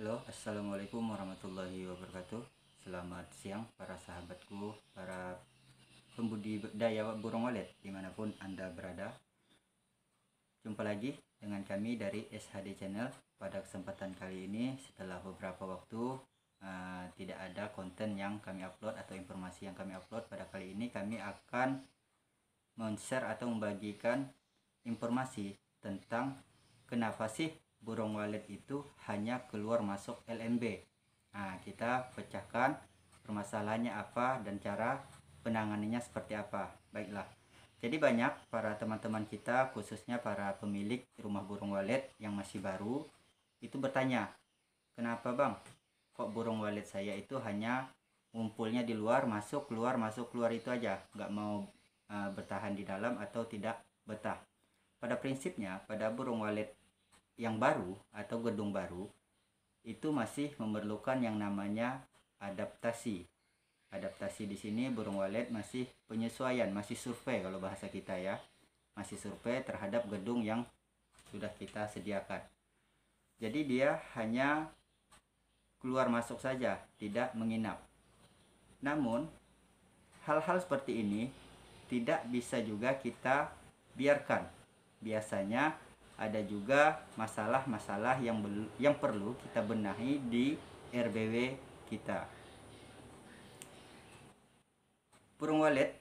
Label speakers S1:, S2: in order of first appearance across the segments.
S1: Halo, assalamualaikum warahmatullahi wabarakatuh. Selamat siang para sahabatku, para pembudidaya burung walet dimanapun Anda berada. Jumpa lagi dengan kami dari SHD Channel. Pada kesempatan kali ini, setelah beberapa waktu tidak ada konten yang kami upload atau informasi yang kami upload, pada kali ini kami akan men-share atau membagikan informasi tentang kenapa sih burung walet itu hanya keluar masuk LNB. Nah, kita pecahkan permasalahannya apa dan cara penanganannya seperti apa. Baiklah. Jadi banyak para teman-teman kita, khususnya para pemilik rumah burung walet yang masih baru, itu bertanya, kenapa bang, kok burung walet saya itu hanya ngumpulnya di luar, masuk keluar itu aja, nggak mau bertahan di dalam atau tidak betah. Pada prinsipnya, pada burung walet yang baru atau gedung baru itu masih memerlukan yang namanya adaptasi. Adaptasi di sini burung walet masih penyesuaian, masih survei kalau bahasa kita ya. Masih survei terhadap gedung yang sudah kita sediakan. Jadi dia hanya keluar masuk saja, tidak menginap. Namun hal-hal seperti ini tidak bisa juga kita biarkan. Biasanya ada juga masalah-masalah yang perlu kita benahi di RBW kita. Burung walet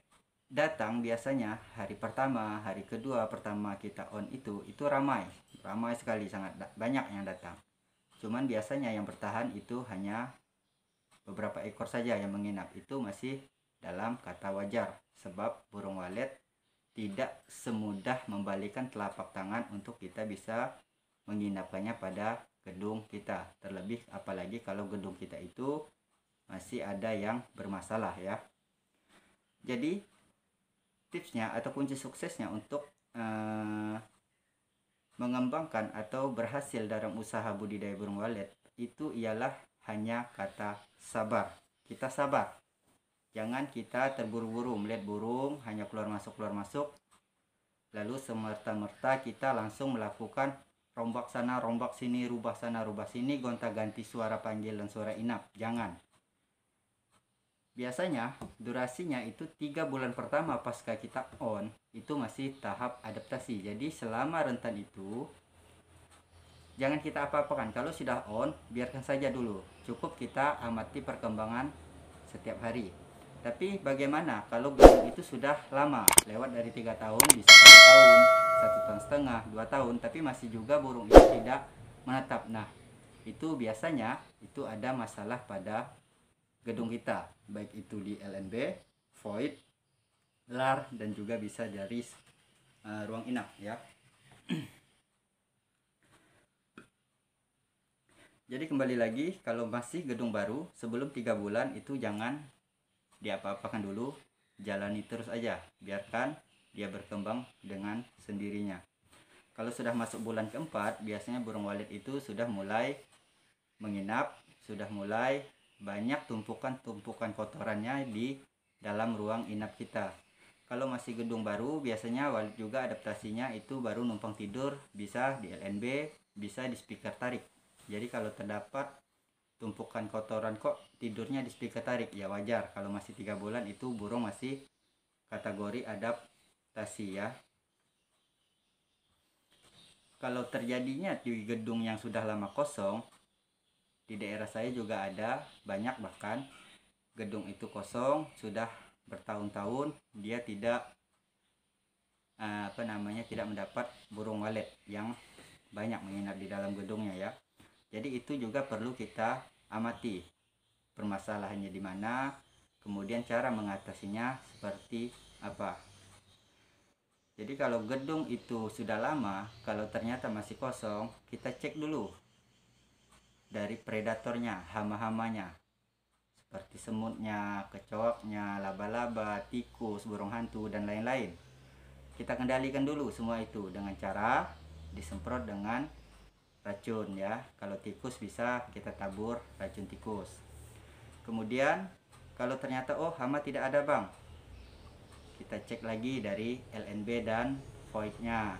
S1: datang biasanya hari pertama, hari kedua pertama kita on itu ramai sekali, sangat banyak yang datang. Cuman biasanya yang bertahan itu hanya beberapa ekor saja yang menginap. Itu masih dalam kata wajar, sebab burung walet tidak semudah membalikan telapak tangan untuk kita bisa menginapkannya pada gedung kita. Terlebih apalagi kalau gedung kita itu masih ada yang bermasalah ya. Jadi tipsnya atau kunci suksesnya untuk mengembangkan atau berhasil dalam usaha budidaya burung walet itu ialah hanya kata sabar. Kita sabar. Jangan kita terburu-buru melihat burung hanya keluar masuk lalu semerta-merta kita langsung melakukan rombak sana rombak sini, rubah sana rubah sini, gonta-ganti suara panggil dan suara inap. Jangan. Biasanya durasinya itu 3 bulan pertama pasca kita on itu masih tahap adaptasi. Jadi selama rentan itu jangan kita apa-apakan. Kalau sudah on, biarkan saja dulu. Cukup kita amati perkembangan setiap hari. Tapi bagaimana kalau gedung itu sudah lama, lewat dari 3 tahun, bisa 1 tahun, 1,5 tahun, 2 tahun, tapi masih juga burung itu tidak menetap. Nah, itu biasanya itu ada masalah pada gedung kita, baik itu di LNB, void, lar, dan juga bisa dari ruang inap ya. Jadi kembali lagi, kalau masih gedung baru sebelum 3 bulan itu jangan diapa-apakan dulu, jalani terus aja, biarkan dia berkembang dengan sendirinya. Kalau sudah masuk bulan keempat, biasanya burung walet itu sudah mulai menginap, sudah mulai banyak tumpukan kotorannya di dalam ruang inap kita. Kalau masih gedung baru, biasanya walet juga adaptasinya itu baru numpang tidur, bisa di LNB, bisa di speaker tarik. Jadi kalau terdapat tumpukan kotoran kok tidurnya di speaker tarik, ya wajar. Kalau masih 3 bulan itu burung masih kategori adaptasi ya. Kalau terjadinya di gedung yang sudah lama kosong, di daerah saya juga ada banyak, bahkan gedung itu kosong sudah bertahun-tahun, dia tidak tidak mendapat burung walet yang banyak menginap di dalam gedungnya ya. Jadi itu juga perlu kita amati permasalahannya di mana, kemudian cara mengatasinya seperti apa. Jadi kalau gedung itu sudah lama, kalau ternyata masih kosong, kita cek dulu dari predatornya, hama-hamanya, seperti semutnya, kecoaknya, laba-laba, tikus, burung hantu, dan lain-lain. Kita kendalikan dulu semua itu dengan cara disemprot dengan racun ya. Kalau tikus bisa kita tabur racun tikus. Kemudian kalau ternyata hama tidak ada bang, kita cek lagi dari LNB dan voidnya,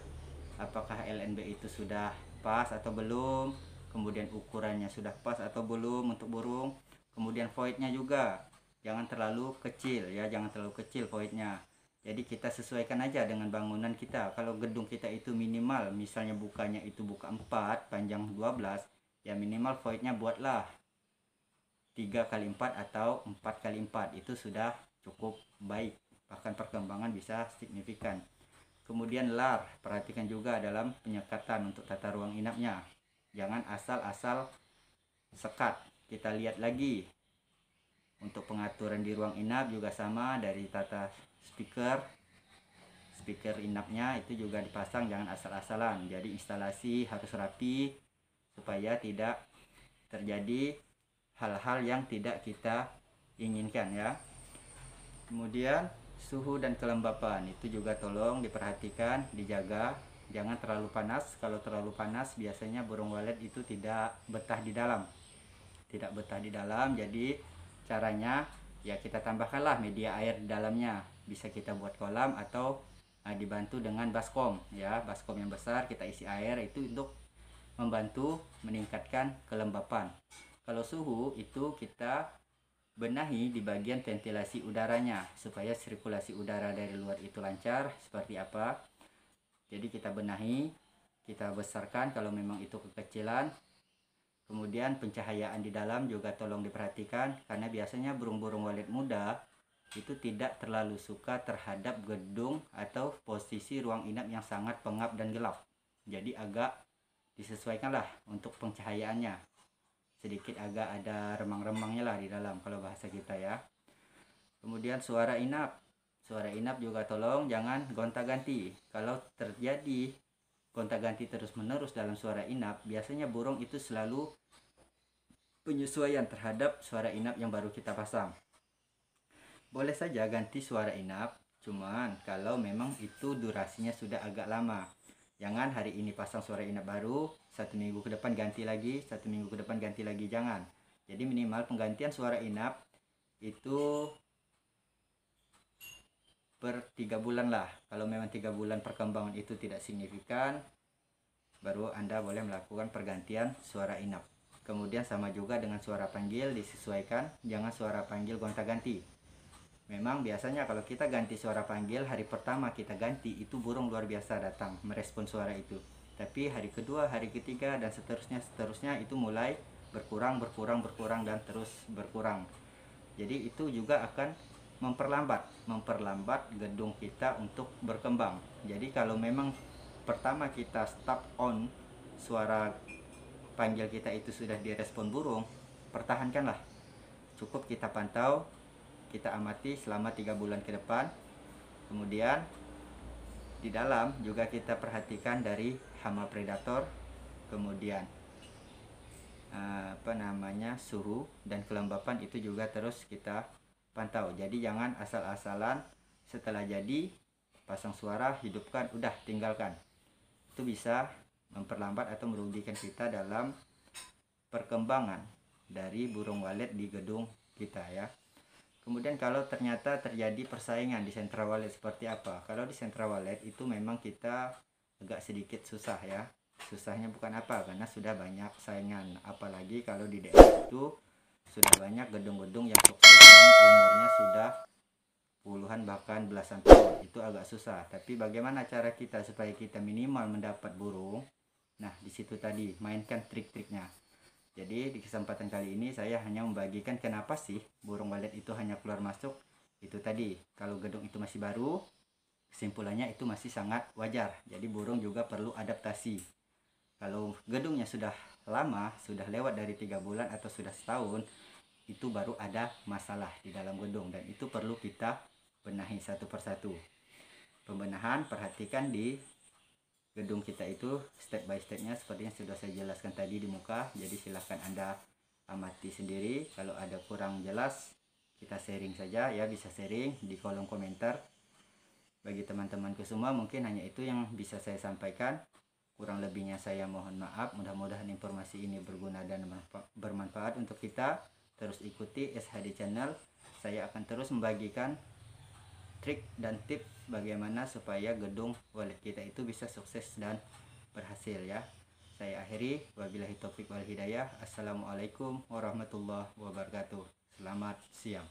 S1: apakah LNB itu sudah pas atau belum. kemudian ukurannya sudah pas atau belum untuk burung, kemudian voidnya juga jangan terlalu kecil ya, jangan terlalu kecil voidnya. Jadi kita sesuaikan aja dengan bangunan kita. Kalau gedung kita itu minimal, misalnya bukanya itu buka 4, panjang 12, ya minimal voidnya buatlah 3x4 atau 4x4. Itu sudah cukup baik, bahkan perkembangan bisa signifikan. Kemudian lar, perhatikan juga dalam penyekatan untuk tata ruang inapnya. Jangan asal-asal sekat. Kita lihat lagi untuk pengaturan di ruang inap juga sama, dari tata speaker inapnya itu juga dipasang, jangan asal-asalan. Jadi instalasi harus rapi supaya tidak terjadi hal-hal yang tidak kita inginkan ya. Kemudian suhu dan kelembapan itu juga tolong diperhatikan, dijaga, jangan terlalu panas. Kalau terlalu panas biasanya burung walet itu tidak betah di dalam. Jadi caranya ya kita tambahkanlah media air di dalamnya. Bisa kita buat kolam atau dibantu dengan baskom ya, baskom yang besar kita isi air, itu untuk membantu meningkatkan kelembapan. Kalau suhu itu kita benahi di bagian ventilasi udaranya supaya sirkulasi udara dari luar itu lancar. Seperti apa? Jadi kita benahi, kita besarkan kalau memang itu kekecilan. Kemudian pencahayaan di dalam juga tolong diperhatikan, karena biasanya burung-burung walet muda itu tidak terlalu suka terhadap gedung atau posisi ruang inap yang sangat pengap dan gelap. Jadi agak disesuaikanlah untuk pencahayaannya, sedikit agak ada remang-remangnya lah di dalam kalau bahasa kita ya. Kemudian suara inap juga tolong jangan gonta-ganti. Kalau terjadi gonta-ganti terus-menerus dalam suara inap, biasanya burung itu selalu penyesuaian terhadap suara inap yang baru kita pasang. Boleh saja ganti suara inap, cuman kalau memang itu durasinya sudah agak lama. Jangan hari ini pasang suara inap baru, 1 minggu ke depan ganti lagi, 1 minggu ke depan ganti lagi, jangan. Jadi minimal penggantian suara inap itu per 3 bulan lah. Kalau memang 3 bulan perkembangan itu tidak signifikan, baru Anda boleh melakukan pergantian suara inap. Kemudian sama juga dengan suara panggil, disesuaikan, jangan suara panggil gonta-ganti. Memang biasanya kalau kita ganti suara panggil, hari pertama kita ganti itu burung luar biasa datang merespon suara itu. Tapi hari kedua, hari ketiga dan seterusnya itu mulai berkurang dan terus berkurang. Jadi itu juga akan memperlambat gedung kita untuk berkembang. Jadi kalau memang pertama kita start on suara panggil kita itu sudah direspon burung, pertahankanlah. Cukup kita pantau, kita amati selama 3 bulan ke depan. Kemudian di dalam juga kita perhatikan dari hama predator, kemudian suhu dan kelembapan itu juga terus kita pantau. Jadi jangan asal-asalan setelah jadi pasang suara, hidupkan, udah tinggalkan. Itu bisa memperlambat atau merugikan kita dalam perkembangan dari burung walet di gedung kita ya. Kemudian kalau ternyata terjadi persaingan di sentra walet seperti apa? Kalau di sentra walet itu memang kita agak sedikit susah ya. Susahnya bukan apa, karena sudah banyak saingan. Apalagi kalau di daerah itu sudah banyak gedung-gedung yang sukses dan umurnya sudah puluhan bahkan belasan tahun. Itu agak susah. Tapi bagaimana cara kita supaya kita minimal mendapat burung? Nah, di situ tadi mainkan trik-triknya. Jadi di kesempatan kali ini saya hanya membagikan kenapa sih burung walet itu hanya keluar masuk. Itu tadi, kalau gedung itu masih baru, kesimpulannya itu masih sangat wajar. Jadi burung juga perlu adaptasi. Kalau gedungnya sudah lama, sudah lewat dari 3 bulan atau sudah setahun, itu baru ada masalah di dalam gedung, dan itu perlu kita benahi satu persatu. Pembenahan, perhatikan di gedung kita itu step by stepnya seperti yang sudah saya jelaskan tadi di muka. Jadi silahkan Anda amati sendiri. Kalau ada kurang jelas, kita sharing saja ya, bisa sharing di kolom komentar. Bagi teman-temanku semua, mungkin hanya itu yang bisa saya sampaikan. Kurang lebihnya saya mohon maaf. Mudah-mudahan informasi ini berguna dan bermanfaat untuk kita. Terus ikuti SHD Channel. Saya akan terus membagikan trik dan tips bagaimana supaya gedung walet kita itu bisa sukses dan berhasil ya. Saya akhiri, wabillahi taufik wal hidayah. Assalamualaikum warahmatullahi wabarakatuh. Selamat siang.